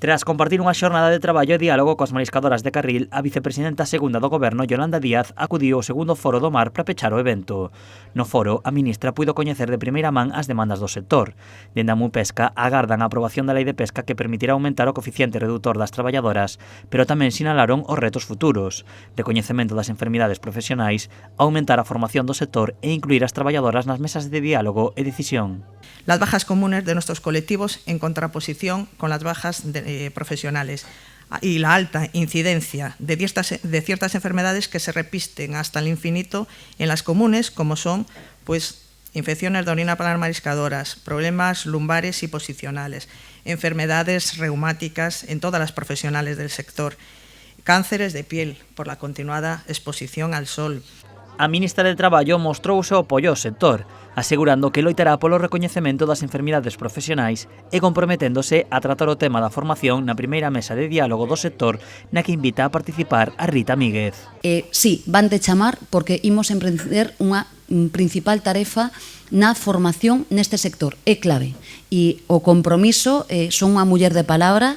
Tras compartir unha xornada de traballo e diálogo coas mariscadoras de Carril, a vicepresidenta segunda do Goberno, Yolanda Díaz, acudiu ao segundo foro do mar para pechar o evento. No foro, a ministra puido coñecer de primeira man as demandas do sector. Dende a Mupesca agardan a aprobación da Lei de Pesca que permitirá aumentar o coeficiente redutor das traballadoras, pero tamén sinalaron os retos futuros, de coñecemento das enfermidades profesionais, aumentar a formación do sector e incluir as traballadoras nas mesas de diálogo e decisión. Las bajas comunes de nuestros colectivos en contraposición con las bajas profesionales y la alta incidencia de ciertas enfermedades que se repiten hasta el infinito en las comunes, como son infecciones de orina para las mariscadoras, problemas lumbares y posicionales, enfermedades reumáticas en todas las profesionales del sector, cánceres de piel por la continuada exposición al sol. A ministra de Traballo mostrou o seu apoio ao sector, asegurando que loitará polo recoñecemento das enfermidades profesionais e comprometéndose a tratar o tema da formación na primeira mesa de diálogo do sector na que invita a participar a Rita Míguez. Sí, van de chamar porque imos emprender unha principal tarefa na formación neste sector, é clave. E o compromiso, son unha muller de palabra,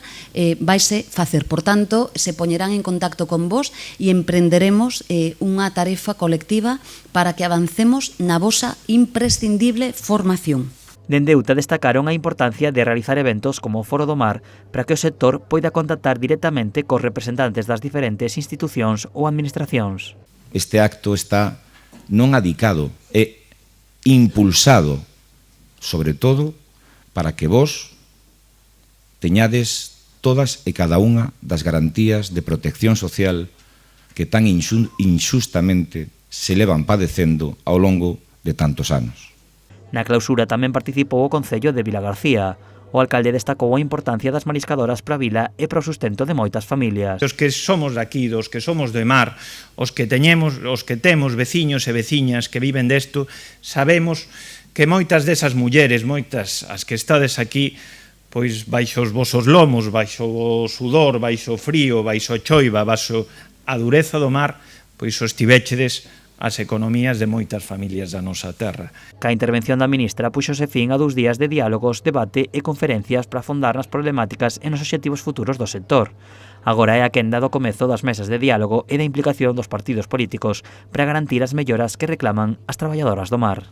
vaise facer. Por tanto, se poñerán en contacto con vos e emprenderemos unha tarefa colectiva para que avancemos na vosa imprescindible formación. Dende UTA destacaron a importancia de realizar eventos como o Foro do Mar para que o sector poida contactar directamente cos representantes das diferentes institucións ou administracións. Este acto está non adicado e impulsado, sobre todo, para que vos teñades todas e cada unha das garantías de protección social que tan inxustamente se levan padecendo ao longo de tantos anos. Na clausura tamén participou o Concello de Vilagarcía. O alcalde destacou a importancia das mariscadoras para a vila e para o sustento de moitas familias. Os que somos daqui, os que somos de mar, os que temos veciños e veciñas que viven desto, sabemos que moitas desas mulleres, moitas as que estades aquí, pois baixo os vosos lomos, baixo o sudor, baixo o frío, baixo a choiva, baixo a dureza do mar, pois sostivéchedes as economías de moitas familias da nosa terra. Ca intervención da ministra puxose fin a 2 días de diálogos, debate e conferencias para afondar nas problemáticas e nos obxectivos futuros do sector. Agora é a quenda do comezo das mesas de diálogo e da implicación dos partidos políticos para garantir as melloras que reclaman as traballadoras do mar.